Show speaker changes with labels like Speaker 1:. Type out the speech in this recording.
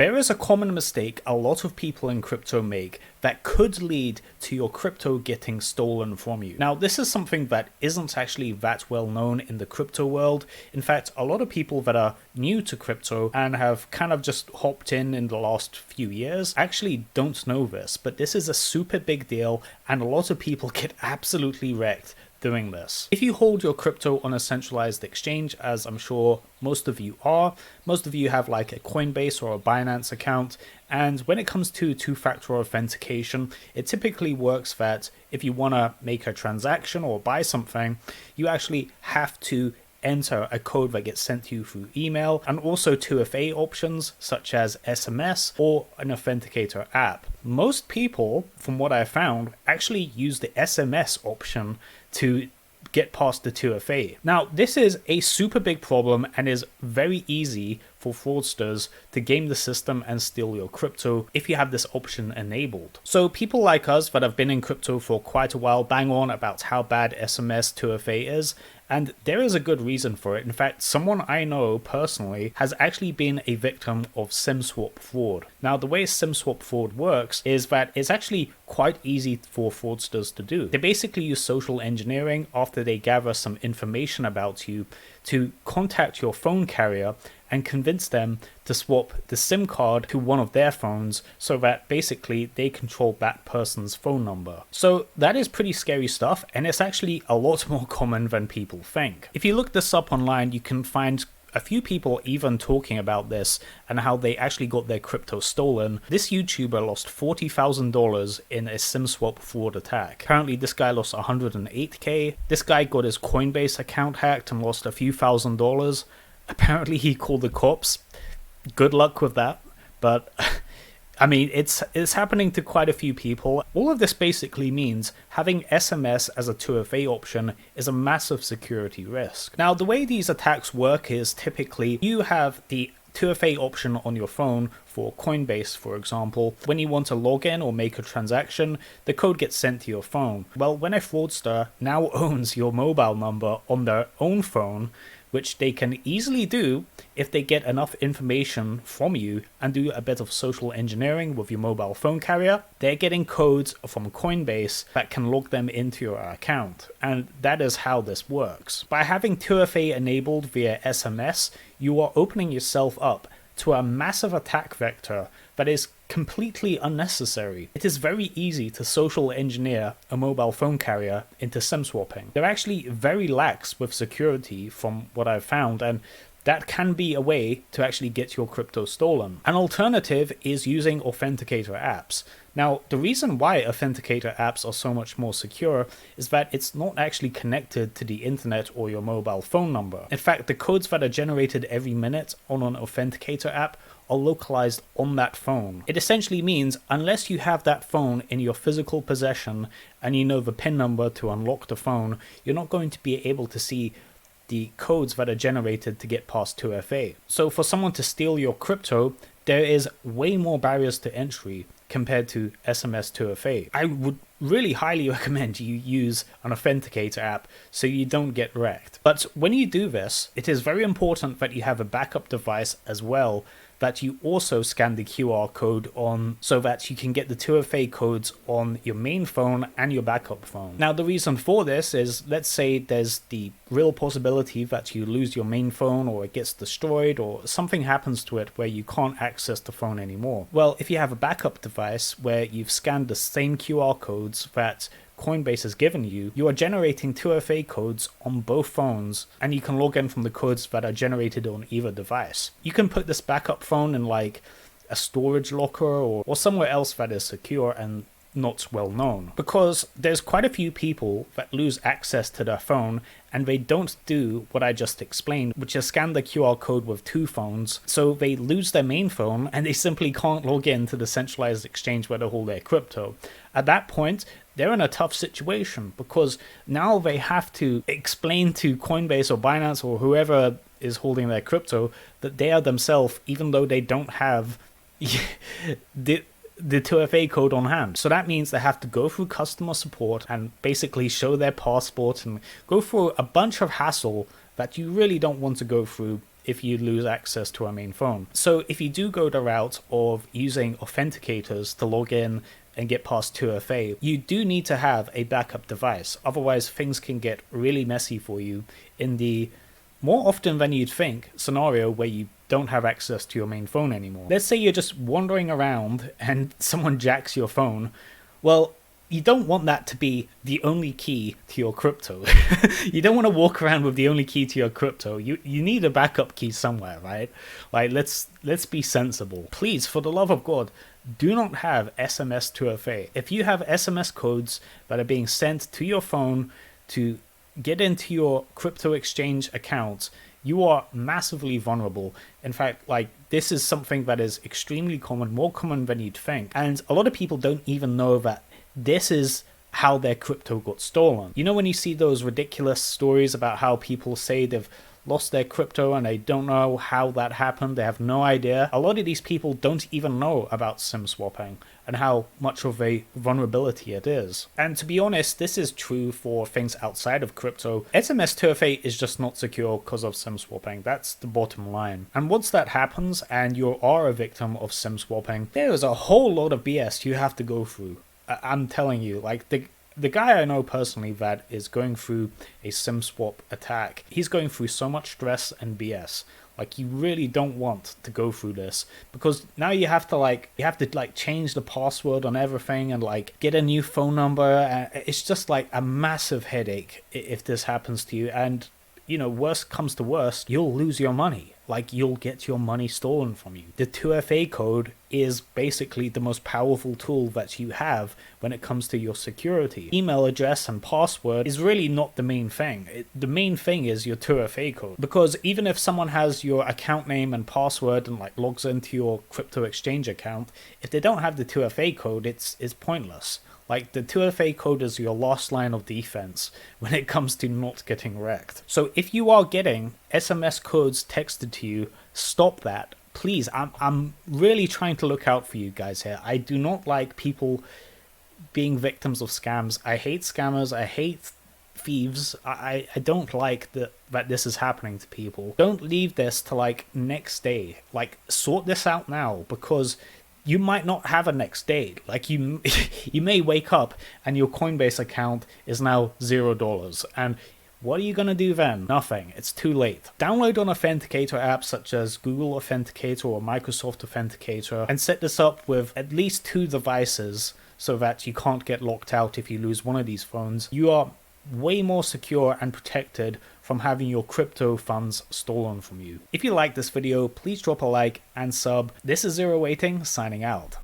Speaker 1: There is a common mistake a lot of people in crypto make that could lead to your crypto getting stolen from you. Now, this is something that isn't actually that well known in the crypto world. In fact, a lot of people that are new to crypto and have kind of just hopped in the last few years actually don't know this, but this is a super big deal and a lot of people get absolutely wrecked doing this. If you hold your crypto on a centralized exchange, as I'm sure most of you are, most of you have like a Coinbase or a Binance account, and when it comes to two-factor authentication, it typically works that if you want to make a transaction or buy something, you actually have to enter a code that gets sent to you through email, and also 2FA options such as SMS or an Authenticator app. Most people, from what I found, actually use the SMS option to get past the 2FA. Now, this is a super big problem and is very easy for fraudsters to game the system and steal your crypto if you have this option enabled. So people like us that have been in crypto for quite a while bang on about how bad SMS 2FA is, and there is a good reason for it. In fact, someone I know personally has actually been a victim of SIM swap fraud. Now, the way SIM swap fraud works is that it's actually quite easy for fraudsters to do. They basically use social engineering after they gather some information about you to contact your phone carrier and convince them to swap the SIM card to one of their phones so that basically they control that person's phone number. So that is pretty scary stuff, and it's actually a lot more common than people think. If you look this up online, you can find a few people even talking about this and how they actually got their crypto stolen. This YouTuber lost $40,000 in a SIM swap fraud attack. Apparently this guy lost 108k. This guy got his Coinbase account hacked and lost a few $1,000s. Apparently he called the cops. Good luck with that. But I mean, it's happening to quite a few people. All of this basically means having SMS as a 2FA option is a massive security risk. Now, the way these attacks work is typically you have the 2FA option on your phone for Coinbase, for example. When you want to log in or make a transaction, the code gets sent to your phone. Well, when a fraudster now owns your mobile number on their own phone, which they can easily do if they get enough information from you and do a bit of social engineering with your mobile phone carrier, they're getting codes from Coinbase that can log them into your account. And that is how this works. By having 2FA enabled via SMS, you are opening yourself up to a massive attack vector that is completely unnecessary. It is very easy to social engineer a mobile phone carrier into SIM swapping. They're actually very lax with security from what I've found, and that can be a way to actually get your crypto stolen. An alternative is using Authenticator apps. Now, the reason why Authenticator apps are so much more secure is that it's not actually connected to the internet or your mobile phone number. In fact, the codes that are generated every minute on an Authenticator app are localized on that phone. It essentially means unless you have that phone in your physical possession and you know the PIN number to unlock the phone, you're not going to be able to see the codes that are generated to get past 2FA. So for someone to steal your crypto, there is way more barriers to entry compared to SMS 2FA. I would really highly recommend you use an Authenticator app so you don't get wrecked. But when you do this, it is very important that you have a backup device as well, that you also scan the QR code on so that you can get the 2FA codes on your main phone and your backup phone. Now, the reason for this is, let's say there's the real possibility that you lose your main phone or it gets destroyed or something happens to it where you can't access the phone anymore. Well, if you have a backup device where you've scanned the same QR codes that Coinbase has given you, you are generating 2FA codes on both phones, and you can log in from the codes that are generated on either device. You can put this backup phone in like a storage locker or somewhere else that is secure and not well known, because there's quite a few people that lose access to their phone and they don't do what I just explained, which is scan the QR code with two phones, so they lose their main phone and they simply can't log in to the centralized exchange where they hold their crypto. At that point, they're in a tough situation because now they have to explain to Coinbase or Binance or whoever is holding their crypto that they are themselves, even though they don't have the 2FA code on hand. So that means they have to go through customer support and basically show their passport and go through a bunch of hassle that you really don't want to go through if you lose access to our main phone. So if you do go the route of using authenticators to log in and get past 2FA, you do need to have a backup device. Otherwise, things can get really messy for you in the more often than you'd think scenario where you don't have access to your main phone anymore. Let's say you're just wandering around and someone jacks your phone. Well, you don't want that to be the only key to your crypto. You don't want to walk around with the only key to your crypto. You need a backup key somewhere, right? Like, let's be sensible. Please, for the love of God, do not have SMS 2FA. If you have SMS codes that are being sent to your phone to get into your crypto exchange account, you are massively vulnerable. In fact, like, this is something that is extremely common, more common than you'd think. And a lot of people don't even know that this is how their crypto got stolen. You know, when you see those ridiculous stories about how people say they've lost their crypto and they don't know how that happened, they have no idea. A lot of these people don't even know about SIM swapping and how much of a vulnerability it is. And to be honest, this is true for things outside of crypto. SMS 2FA is just not secure because of SIM swapping. That's the bottom line. And once that happens and you are a victim of SIM swapping, there is a whole lot of BS you have to go through. I'm telling you, like, the guy I know personally that is going through a SIM swap attack, he's going through so much stress and BS. Like, you really don't want to go through this, because now you have to change the password on everything and like get a new phone number, and it's just like a massive headache if this happens to you. And you know, worst comes to worst, you'll lose your money. Like, you'll get your money stolen from you. The 2FA code is basically the most powerful tool that you have when it comes to your security. Email address and password is really not the main thing. The main thing is your 2FA code. Because even if someone has your account name and password and like logs into your crypto exchange account, if they don't have the 2FA code, it's pointless. Like, the 2FA code is your last line of defense when it comes to not getting wrecked. So if you are getting SMS codes texted to you, stop that. Please, I'm really trying to look out for you guys here. I do not like people being victims of scams. I hate scammers. I hate thieves. I don't like that this is happening to people. Don't leave this to like next day. Like, sort this out now, because you might not have a next day. Like, you may wake up and your Coinbase account is now $0. And what are you going to do then? Nothing. It's too late. Download an authenticator app such as Google Authenticator or Microsoft Authenticator and set this up with at least 2 devices so that you can't get locked out if you lose one of these phones. You are way more secure and protected from having your crypto funds stolen from you. If you like this video, please drop a like and sub. This is Zero Waiting, signing out.